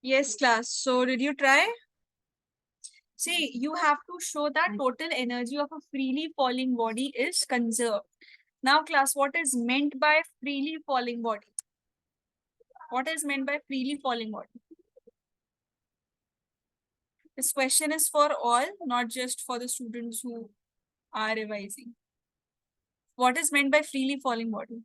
Yes, class. So did you try? See, you have to show that total energy of a freely falling body is conserved. Now, class, what is meant by freely falling body? What is meant by freely falling body? This question is for all, not just for the students who are revising. What is meant by freely falling body?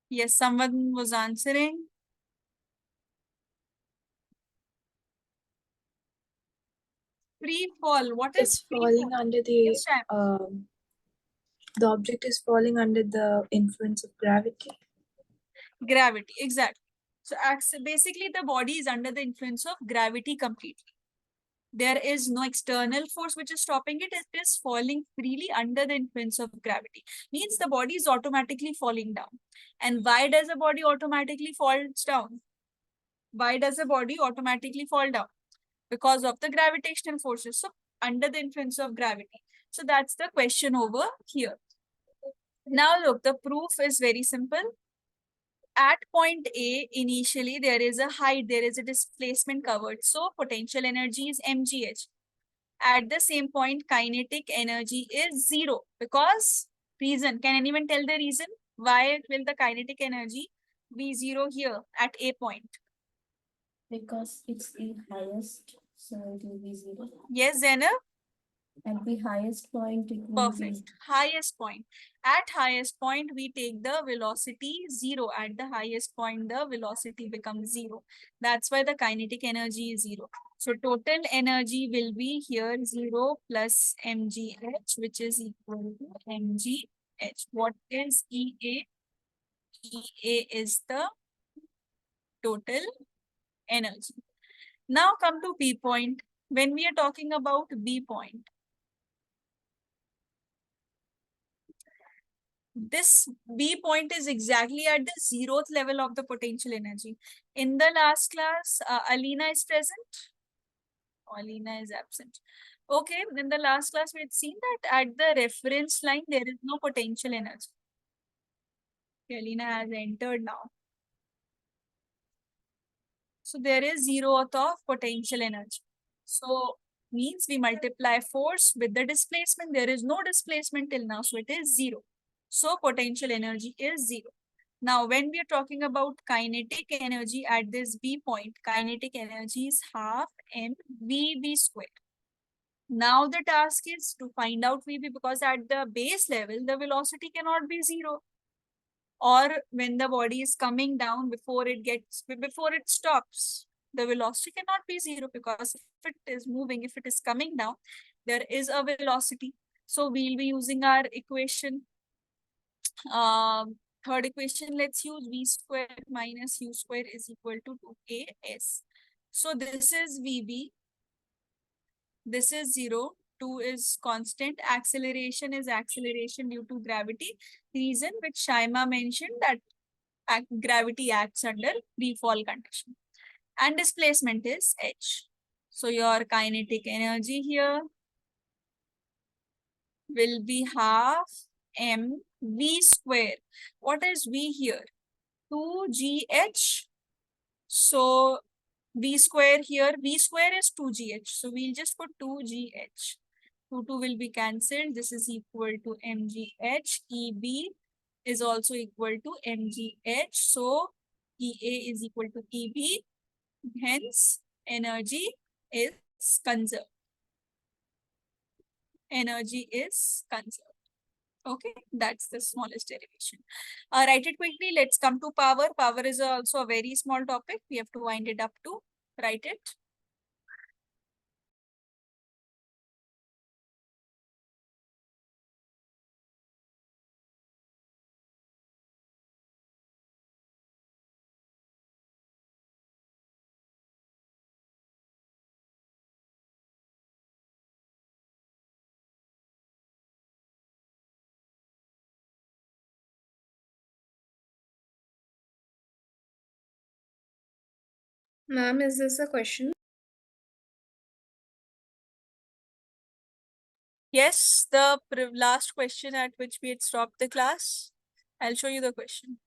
Yes, someone was answering. Free fall. What is It's free falling fall? under Yes, the object is falling under the influence of gravity. gravity, exactly. So basically the body is under the influence of gravity completely. There is no external force which is stopping it. It is falling freely under the influence of gravity. Means the body is automatically falling down. And why does the body automatically falls down? Why does the body automatically fall down? Because of the gravitational forces. So under the influence of gravity. So that's the question over here. Now look, the proof is very simple. At point A, initially there is a height, there is a displacement covered. So potential energy is mgh. At the same point, kinetic energy is zero. Because reason, can anyone tell the reason? Why will the kinetic energy be zero here at A point? Because it's the highest, so it will be zero. Yes, Zainab? At the highest point, it will Perfect. Highest point. At highest point, we take the velocity zero. At the highest point, the velocity becomes zero. That's why the kinetic energy is zero. So total energy will be here 0 plus mgh, which is equal to mgh. What is EA? EA is the total energy. Now come to B point. When we are talking about B point, this B point is exactly at the 0th level of the potential energy. In the last class, Alina is present. Alina is absent. Okay, in the last class, we had seen that at the reference line, there is no potential energy. Alina has entered now. So there is 0th of potential energy. So means we multiply force with the displacement. There is no displacement till now, so it is 0. So potential energy is 0. Now, when we are talking about kinetic energy at this B point, kinetic energy is half mvv squared. Now the task is to find out VB because at the base level, the velocity cannot be 0. Or when the body is coming down before it stops, the velocity cannot be 0 because if it is moving, if it is coming down, there is a velocity. So we'll be using our equation. Third equation, let's use v squared minus u squared is equal to 2as. So this is VB. This is 0. 2 is constant. Acceleration is acceleration due to gravity. Reason which Shaima mentioned that gravity acts under free fall condition. And displacement is h. So your kinetic energy here will be half mv square. What is v here? 2gh. So v square here, v square is 2gh. So we'll just put 2gh. 2 will be cancelled. This is equal to mgh. EB is also equal to mgh. So EA is equal to EB. Hence, energy is conserved. Energy is conserved. Okay, that's the smallest derivation. Write it quickly. Let's come to power. Power is also a very small topic. We have to wind it up to write it. Ma'am, is this a question? Yes, the last question at which we had stopped the class. I'll show you the question.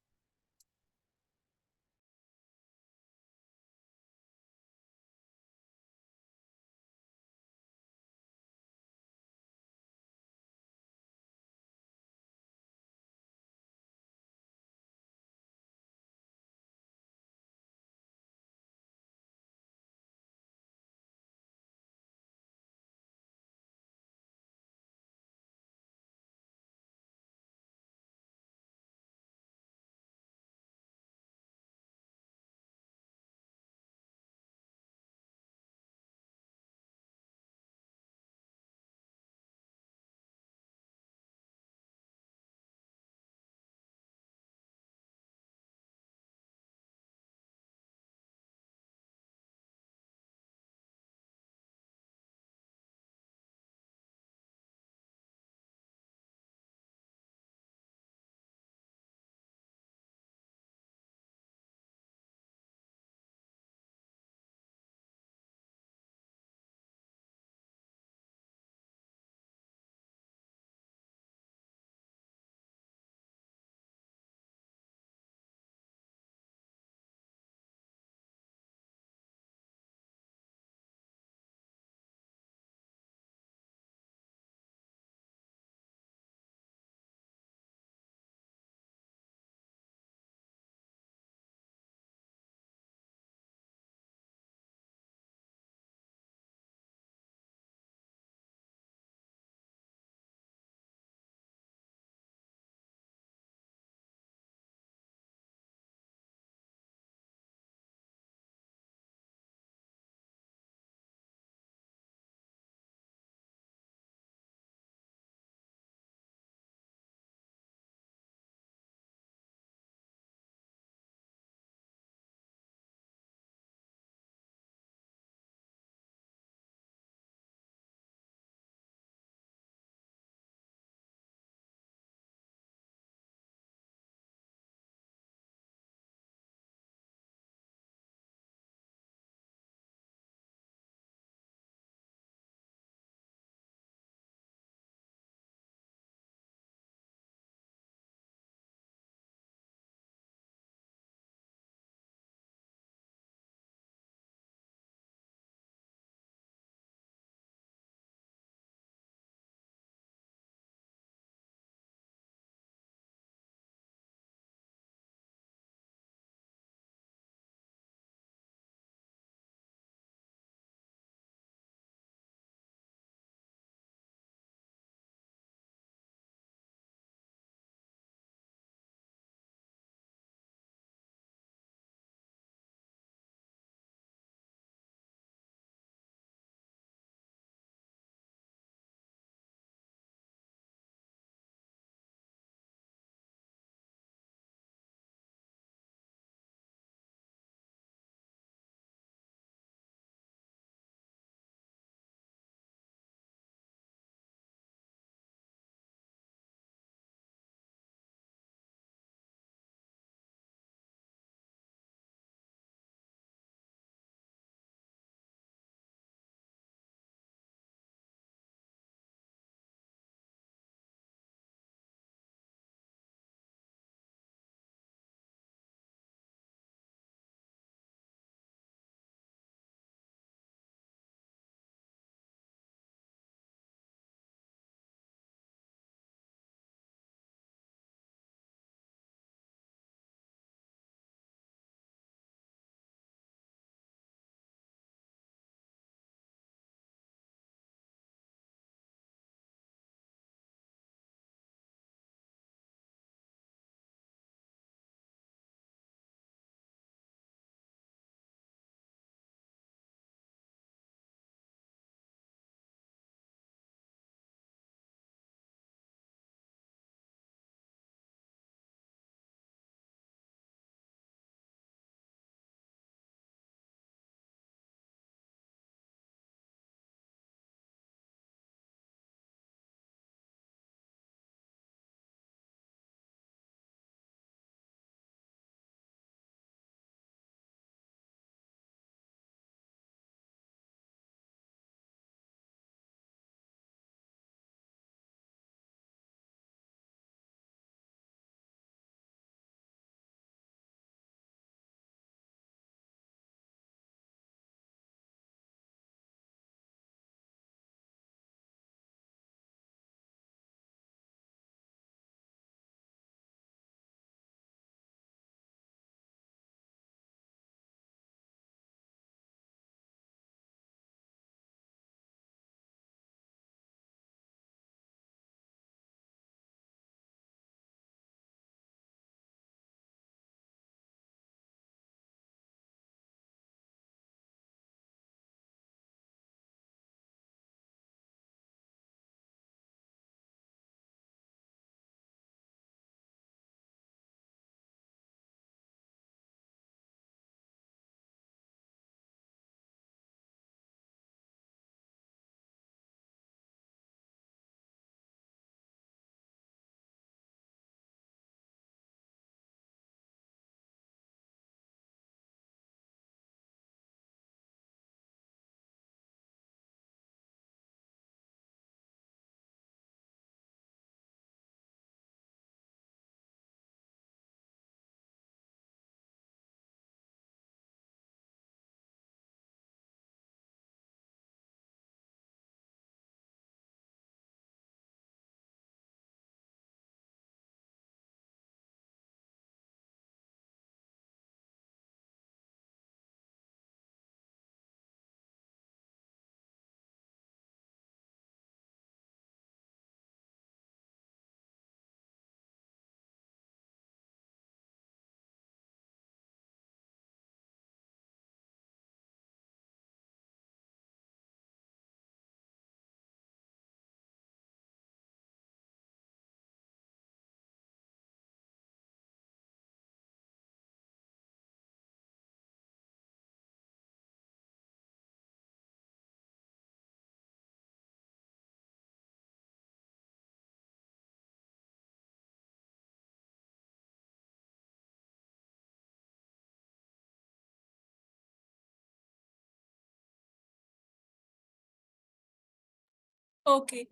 Okay,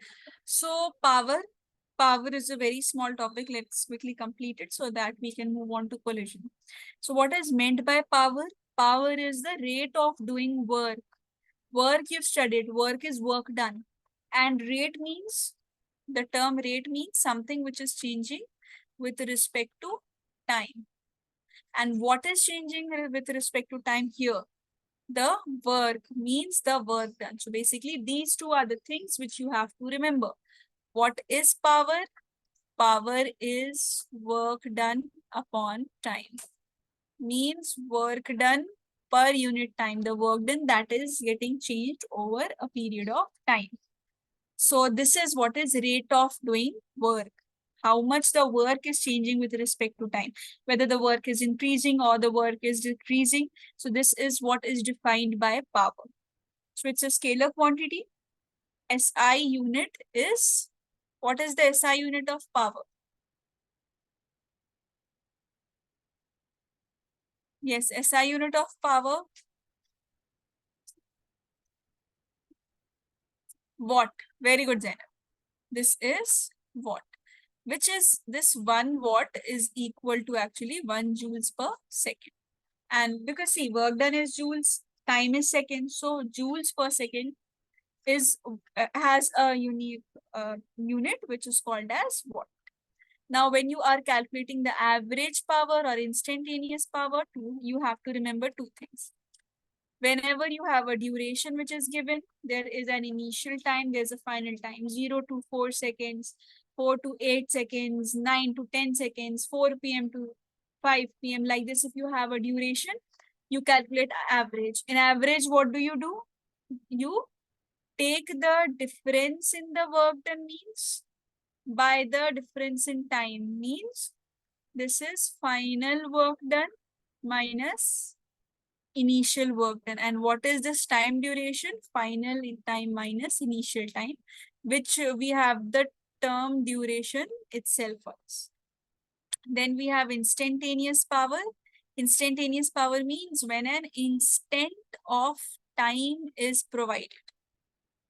so power is a very small topic. Let's quickly complete it so that we can move on to collision. So what is meant by power? Power is the rate of doing work. Work you've studied, work is work done. And rate means, the term rate means something which is changing with respect to time. And what is changing with respect to time here? The work means the work done. So basically, these two are the things which you have to remember. What is power? Power is work done upon time. Means work done per unit time. The work done that is getting changed over a period of time. So this is what is rate of doing work. How much the work is changing with respect to time. Whether the work is increasing or the work is decreasing. So this is what is defined by power. So it's a scalar quantity. SI unit is, what is the SI unit of power? Yes, SI unit of power. Watt. Very good, Zainab. This is watt. Which is, this 1 watt is equal to actually 1 joules per second. And because see, work done is joules, time is second. So joules per second is has a unique unit which is called as watt. Now, when you are calculating the average power or instantaneous power, you have to remember two things. Whenever you have a duration which is given, there is an initial time, there's a final time, 0 to 4 seconds, 4 to 8 seconds, 9 to 10 seconds, 4 p.m. to 5 p.m. Like this, if you have a duration, you calculate average. In average, what do? You take the difference in the work done means by the difference in time means this is final work done minus initial work done. And what is this time duration? Final time minus initial time, which we have the term duration itself first. Then we have instantaneous power. Instantaneous power means when an instant of time is provided.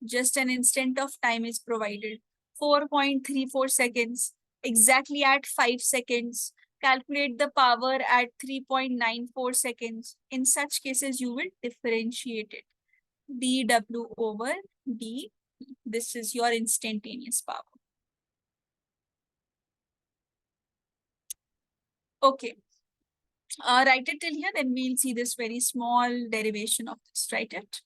Just an instant of time is provided. 4.34 seconds, exactly at 5 seconds. Calculate the power at 3.94 seconds. In such cases, you will differentiate it. dW over d. This is your instantaneous power. Okay. Write it till here, then we'll see this very small derivation of this. Write it.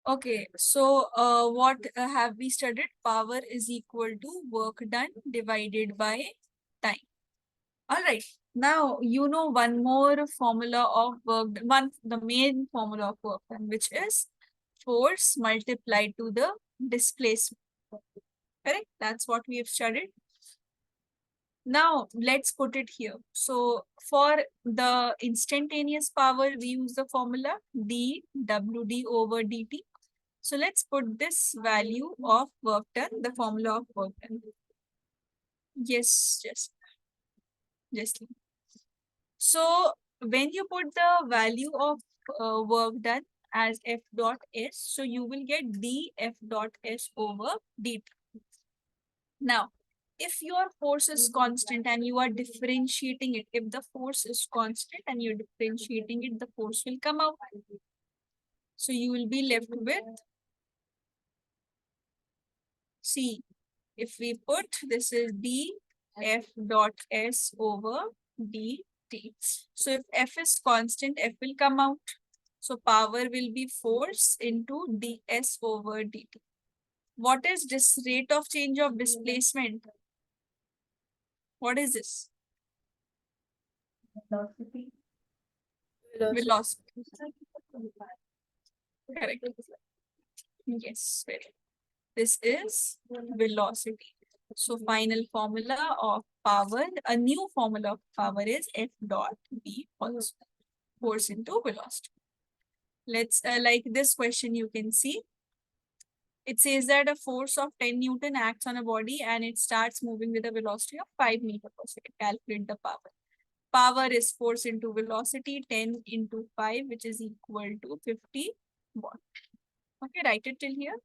Okay, so what have we studied? Power is equal to work done divided by time. All right. Now you know one more formula of work, the main formula of work done, which is force multiplied to the displacement. Correct? That's what we have studied. Now let's put it here. So for the instantaneous power, we use the formula dWd over dt. So let's put this value of work done, the formula of work done. Yes, just. So when you put the value of work done as F dot S, so you will get dF dot S over dt. Now, if your force is constant and you are differentiating it, if the force is constant and you're differentiating it, the force will come out. So you will be left with C. If we put this is dF dot S over dt. So if F is constant, F will come out. So power will be force into ds over dt. What is this rate of change of displacement? What is this? Velocity. Velocity. Correct. Yes, very. This is velocity. So final formula of power, a new formula of power is F dot V also. Force into velocity. Let's like this question you can see. It says that a force of 10 Newton acts on a body and it starts moving with a velocity of 5 meter per second. Calculate the power. Power is force into velocity 10 into 5, which is equal to 50 watt. Okay, write it till here.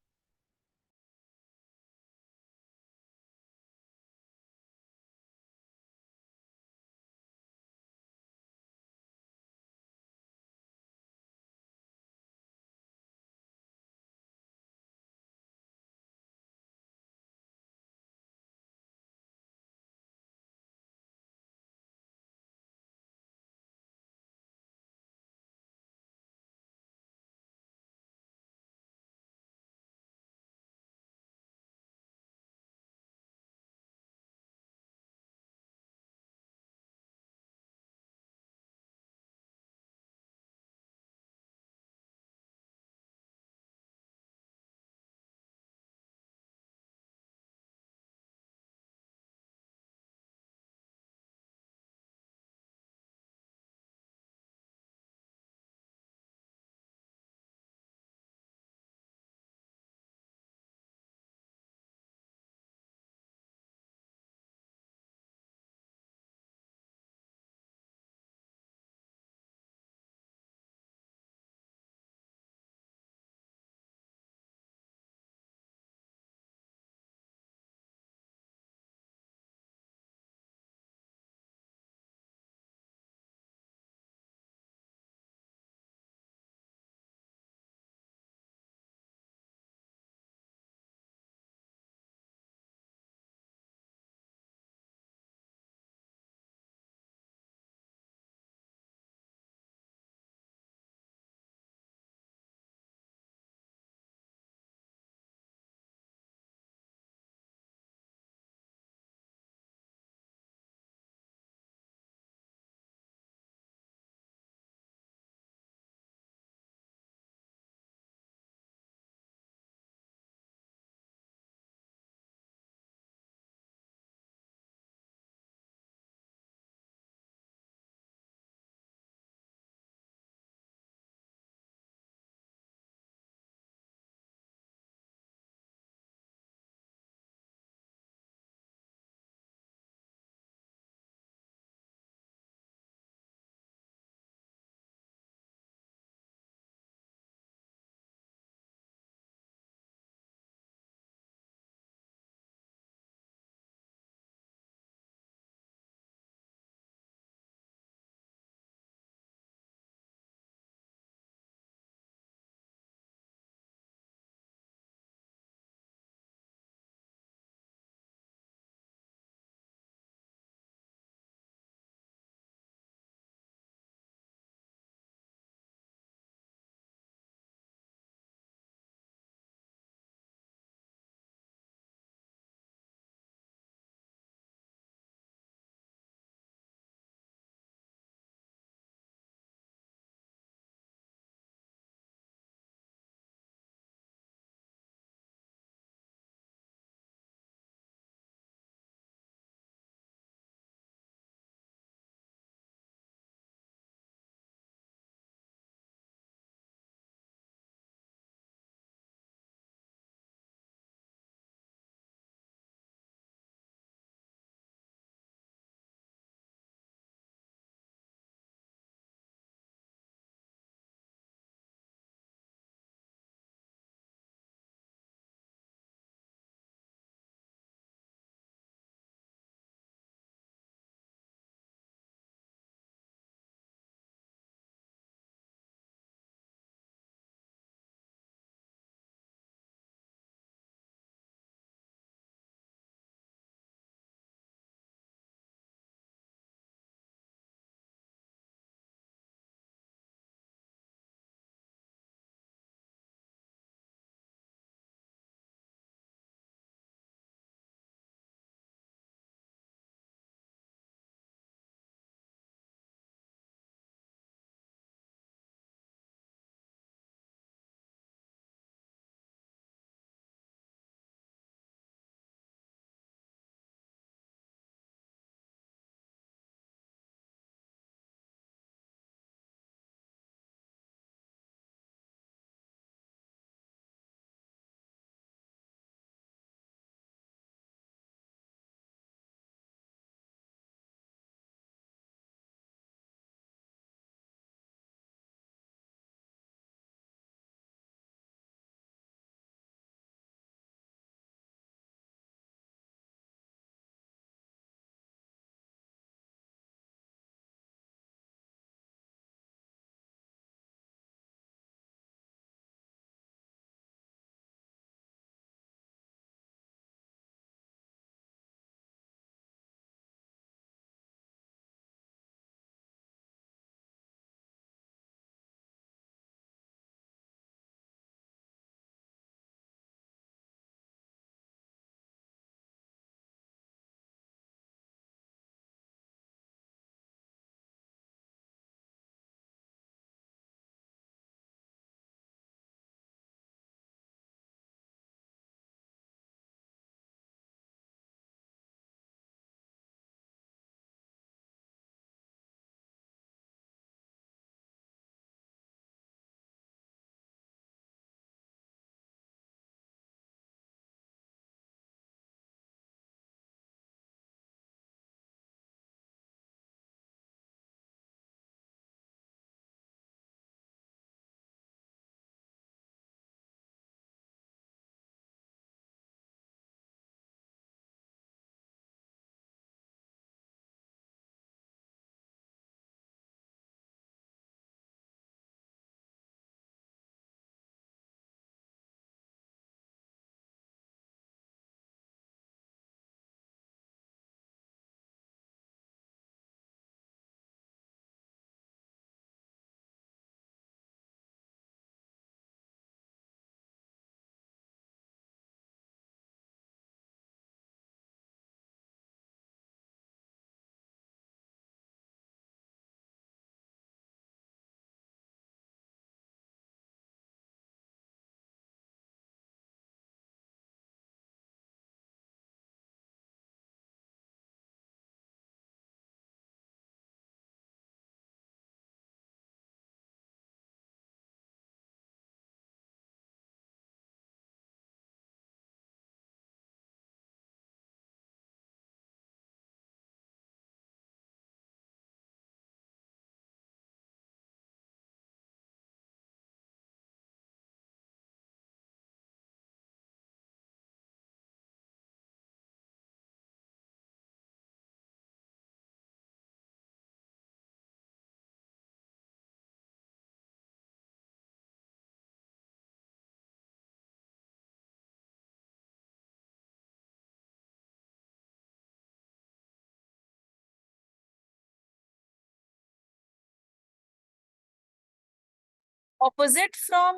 Opposite from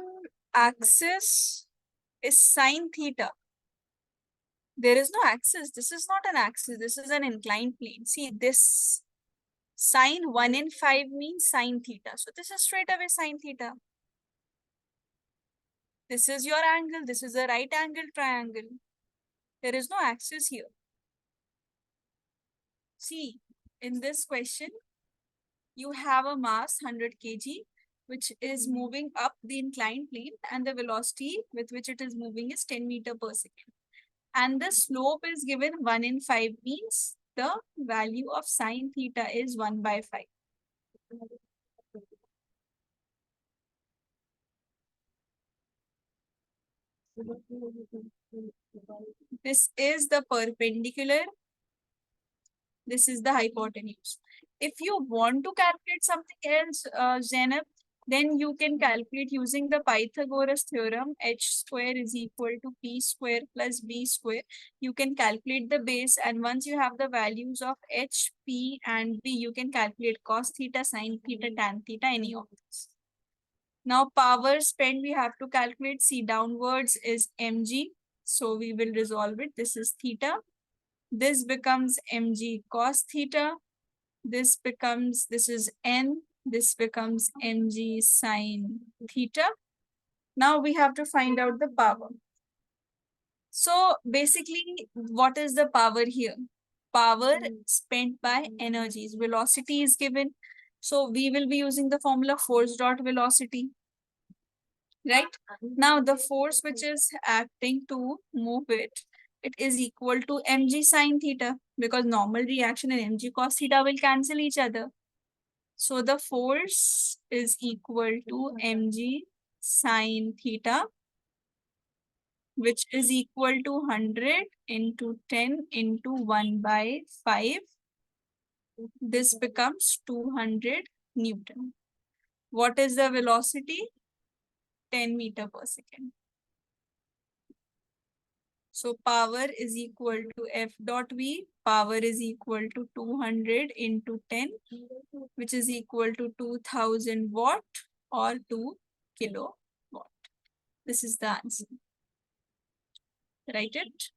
axis is sine theta. There is no axis. This is not an axis. This is an inclined plane. See, this sine 1 in 5 means sine theta. So this is straight away sine theta. This is your angle. This is a right angle triangle. There is no axis here. See, in this question, you have a mass 100 kg, which is moving up the inclined plane, and the velocity with which it is moving is 10 meter per second. And the slope is given 1 in 5 means the value of sine theta is 1 by 5. This is the perpendicular. This is the hypotenuse. If you want to calculate something else, Zainab, then you can calculate using the Pythagoras theorem. H square is equal to P square plus B square. You can calculate the base, and once you have the values of H, P and B, you can calculate cos theta, sin theta, tan theta, any of this. Now power spent we have to calculate. See, downwards is mg. So we will resolve it. This is theta. This becomes mg cos theta. This is n. This becomes mg sine theta. Now we have to find out the power. So basically, what is the power here? Power spent by energies. Velocity is given. So we will be using the formula force dot velocity. Right? Now the force which is acting to move it, it is equal to mg sine theta, because normal reaction and mg cos theta will cancel each other. So the force is equal to mg sine theta, which is equal to 100 into 10 into 1 by 5. This becomes 200 Newton. What is the velocity? 10 meter per second. So power is equal to F dot V. Power is equal to 200 into 10, which is equal to 2000 watt or 2 kilowatt. This is the answer. Write it.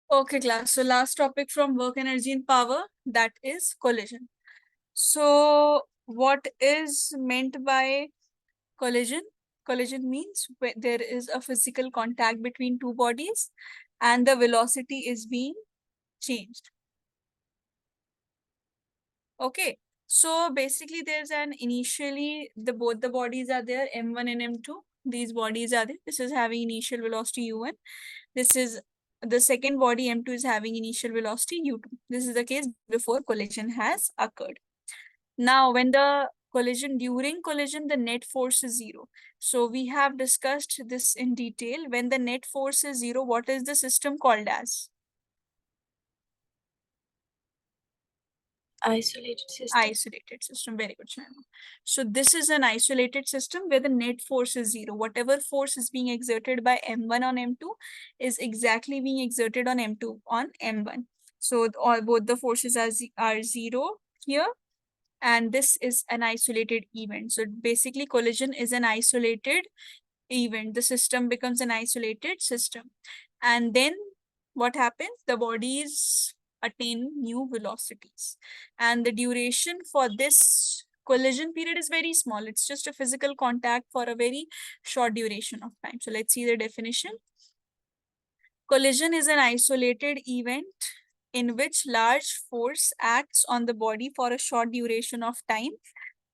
Okay, class. So last topic from work, energy, and power, that is collision. So what is meant by collision? Collision means there is a physical contact between two bodies and the velocity is being changed. Okay. So basically there's an initially both the bodies are there, M1 and M2. These bodies are there. This is having initial velocity U1. This is the second body M2 is having initial velocity U2. This is the case before collision has occurred. Now, when the during collision, the net force is zero. So we have discussed this in detail. When the net force is zero, what is the system called as? Isolated system. Isolated system. Very good, Shana. So this is an isolated system where the net force is zero. Whatever force is being exerted by M1 on M2 is exactly being exerted on M2 on M1. So both the forces are zero here, and this is an isolated event. So basically collision is an isolated event. The system becomes an isolated system. And then what happens? The bodies attain new velocities. And the duration for this collision period is very small. It's just a physical contact for a very short duration of time. So let's see the definition. Collision is an isolated event in which large force acts on the body for a short duration of time,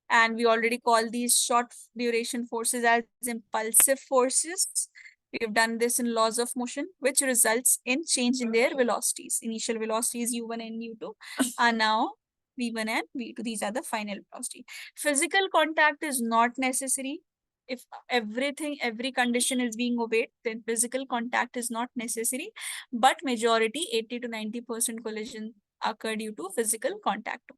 and we already call these short duration forces as impulsive forces. We've done this in laws of motion, which results in change in their velocities. Initial velocities U1 and U2 are now V1 and V2. These are the final velocity. Physical contact is not necessary. If every condition is being obeyed, then physical contact is not necessary. But majority, 80 to 90% collision occur due to physical contact.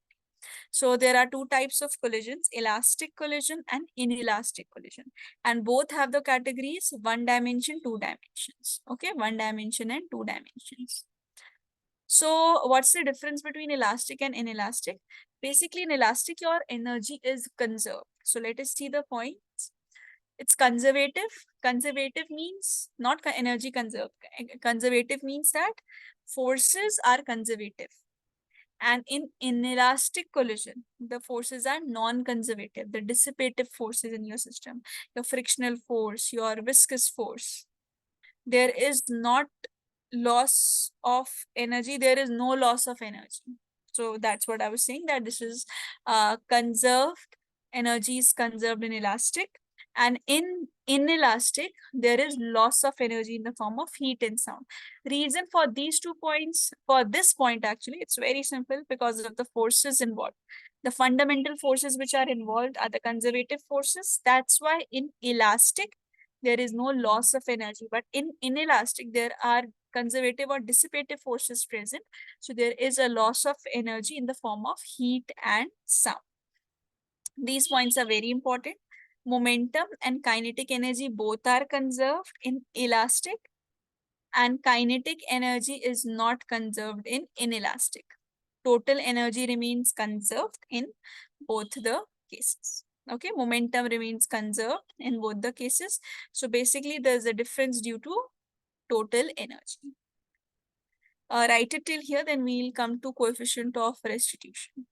So there are two types of collisions, elastic collision and inelastic collision. And both have the categories one dimension, two dimensions. Okay, one dimension and two dimensions. So what's the difference between elastic and inelastic? Basically, in elastic, your energy is conserved. So let us see the points. It's conservative. Conservative means not energy conserved. Conservative means that forces are conservative. And in inelastic collision, the forces are non-conservative, the dissipative forces in your system, your frictional force, your viscous force. There is not loss of energy, there is no loss of energy. So that's what I was saying, that this is conserved, energy is conserved in elastic, and in inelastic there is loss of energy in the form of heat and sound. Reason for these 2 points, for this point actually, it's very simple, because of the forces involved. The fundamental forces which are involved are the conservative forces. That's why in elastic there is no loss of energy, but in inelastic there are conservative or dissipative forces present. So there is a loss of energy in the form of heat and sound. These points are very important. Momentum and kinetic energy both are conserved in elastic, and kinetic energy is not conserved in inelastic. Total energy remains conserved in both the cases. Okay, momentum remains conserved in both the cases. So basically there's a difference due to total energy. Write it till here, then we'll come to coefficient of restitution.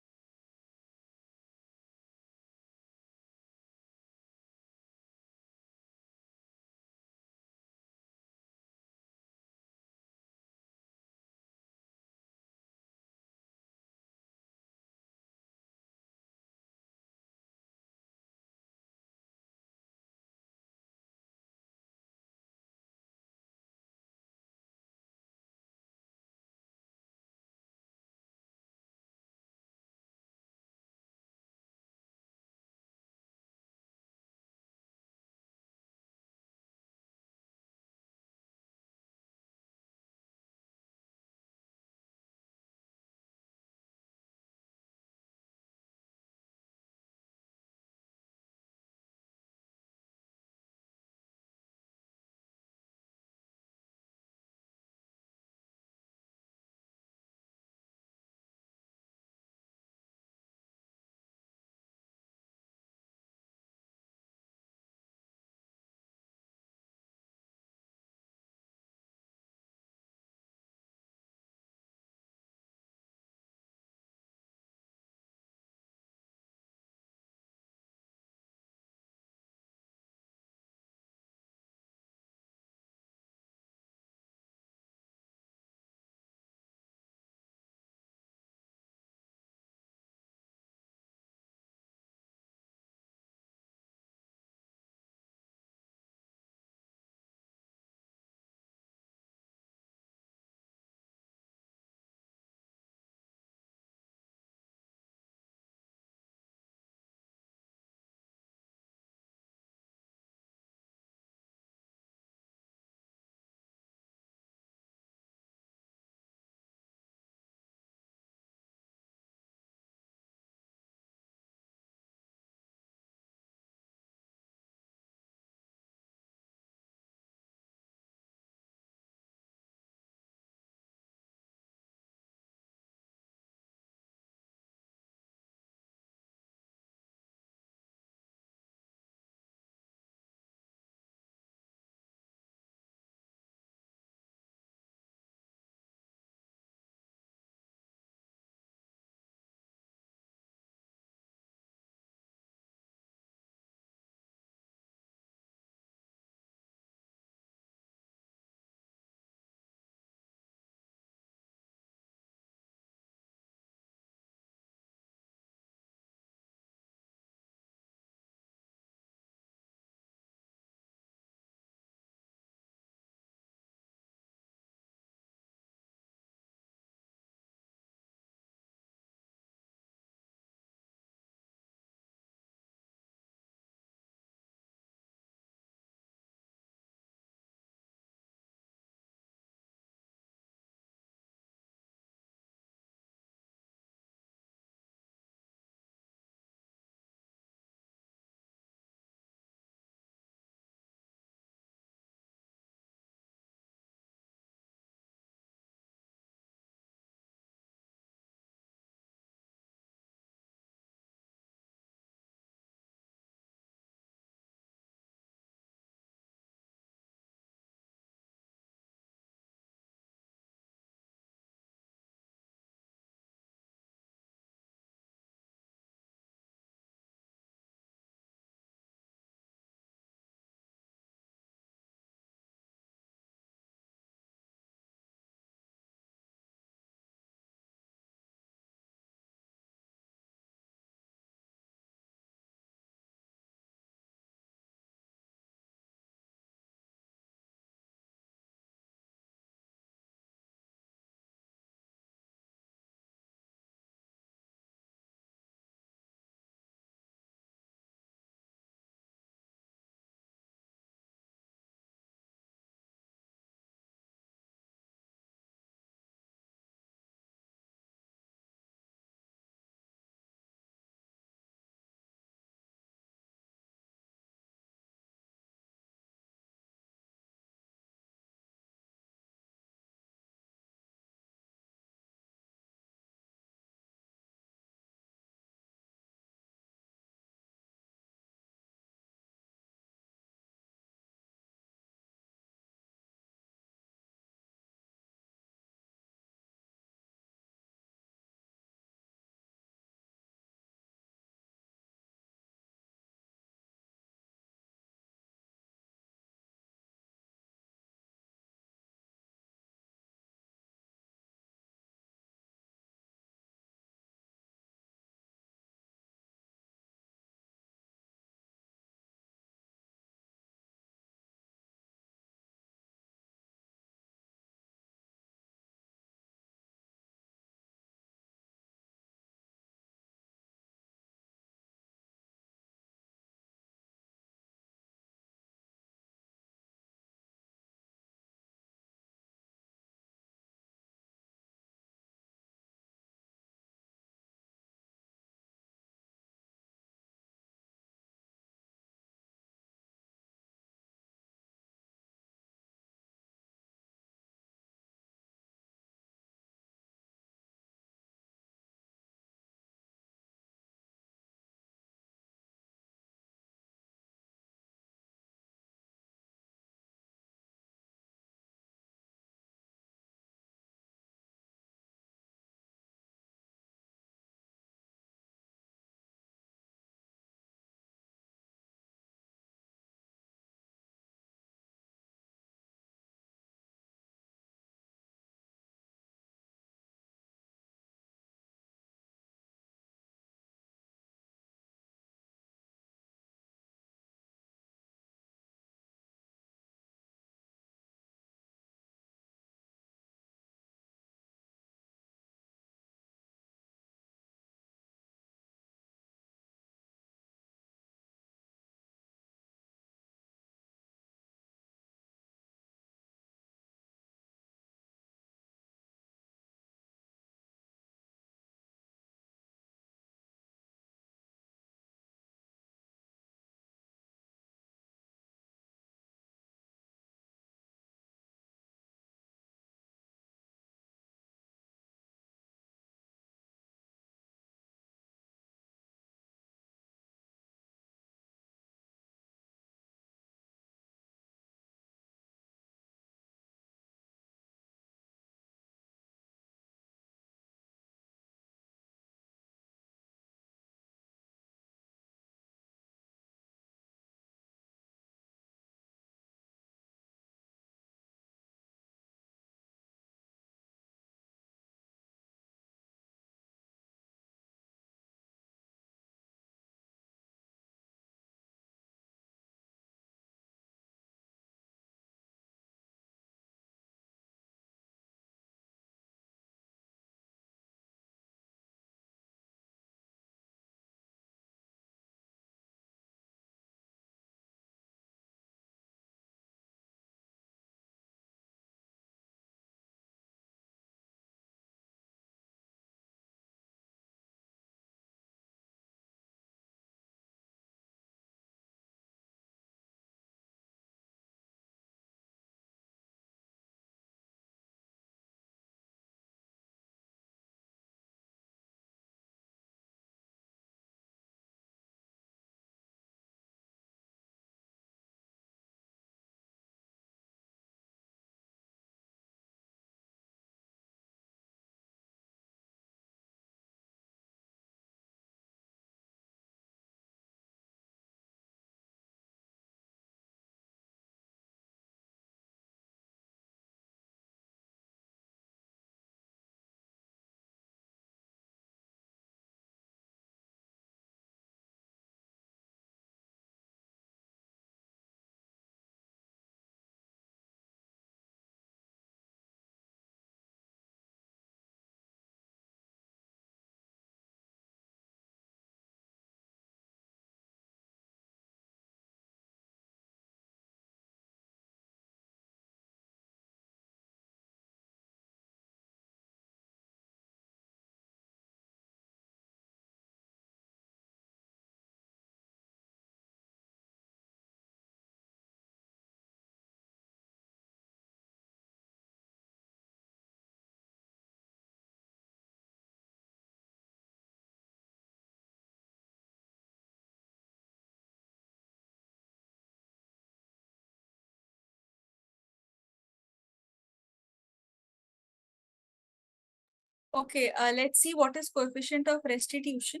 Okay, let's see what is coefficient of restitution.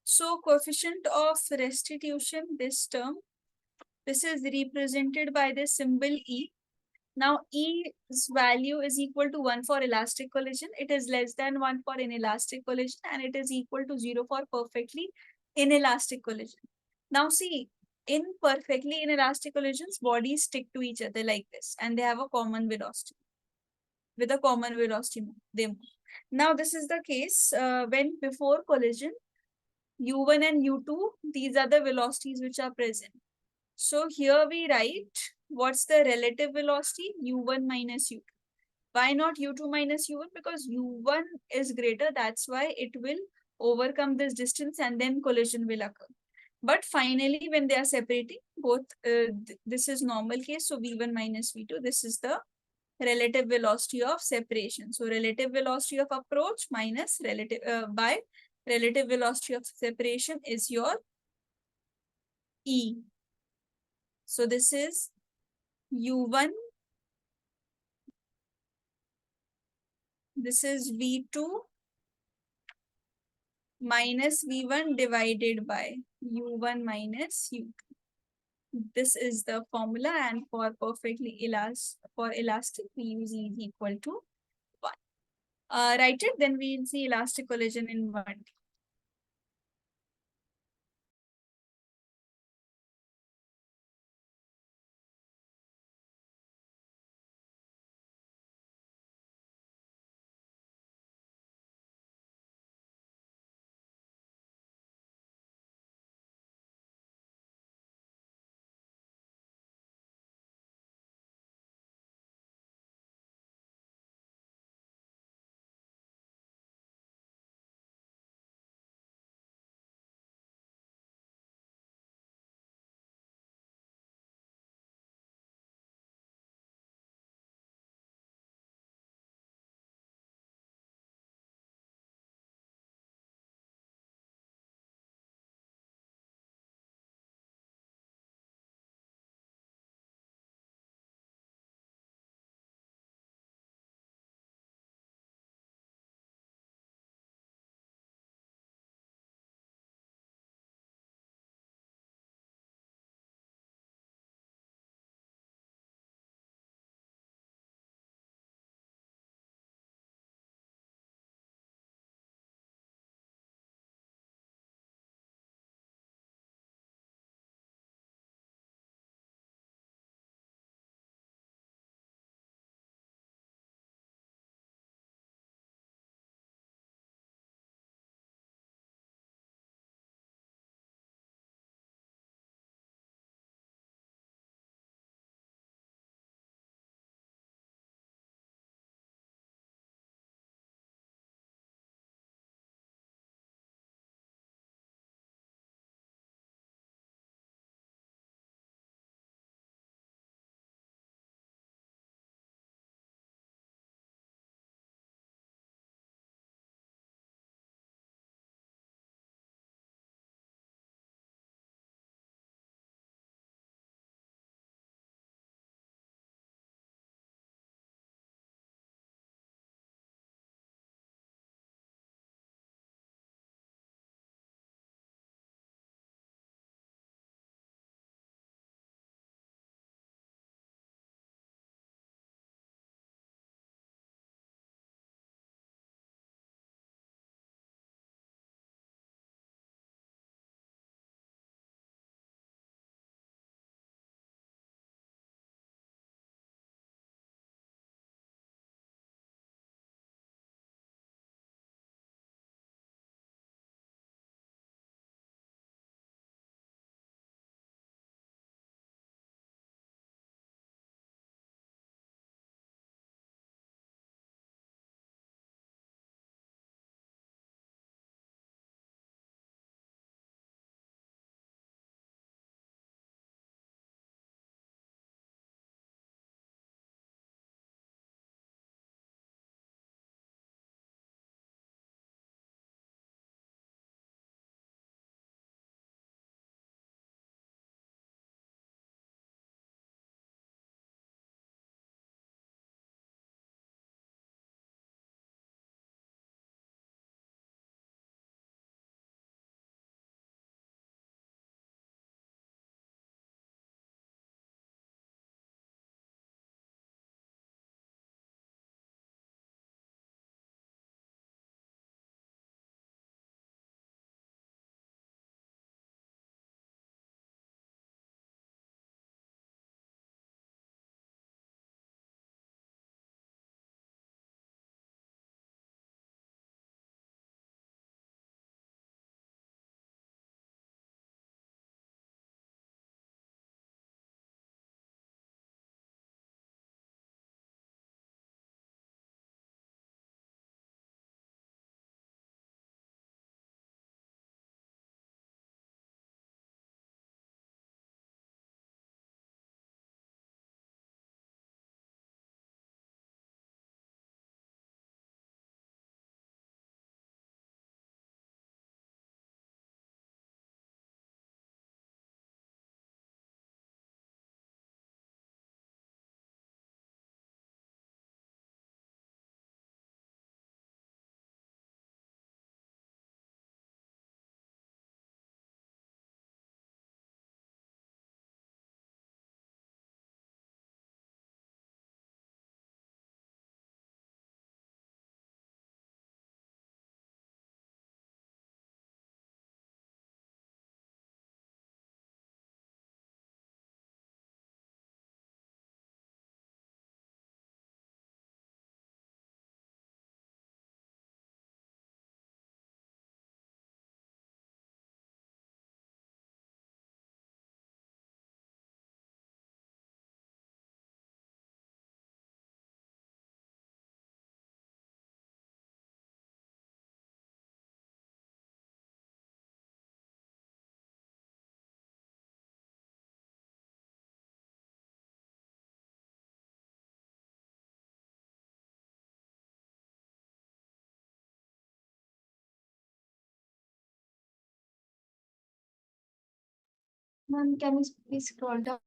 So coefficient of restitution, this term, this is represented by the symbol E. Now E's value is equal to 1 for elastic collision. It is less than 1 for inelastic collision, and it is equal to 0 for perfectly inelastic collision. Now see, in perfectly inelastic collisions, bodies stick to each other like this, and they have a common velocity. With a common velocity, they move. Now this is the case when before collision, u1 and u2, these are the velocities which are present. So here we write what's the relative velocity, u1 minus u2. Why not u2 minus u1? Because u1 is greater, that's why it will overcome this distance and then collision will occur. But finally, when they are separating, both this is normal case, so v1 minus v2, this is the relative velocity of separation. So relative velocity of approach minus relative by relative velocity of separation is your E. So this is u1, this is v2 minus v1 divided by u1 minus u2. This is the formula, and for perfectly elastic we use E is equal to 1. Write it, then we will see elastic collision in 1. Ma'am, can you please scroll down?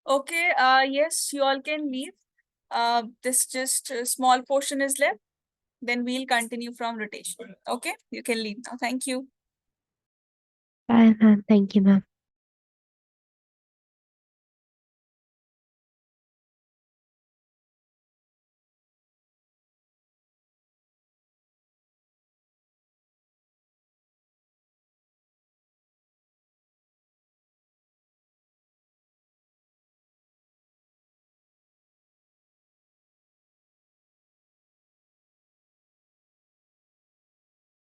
Okay, yes, you all can leave. This just a small portion is left. Then we'll continue from rotation. Okay, you can leave now. Thank you. Bye, ma'am. Thank you, ma'am.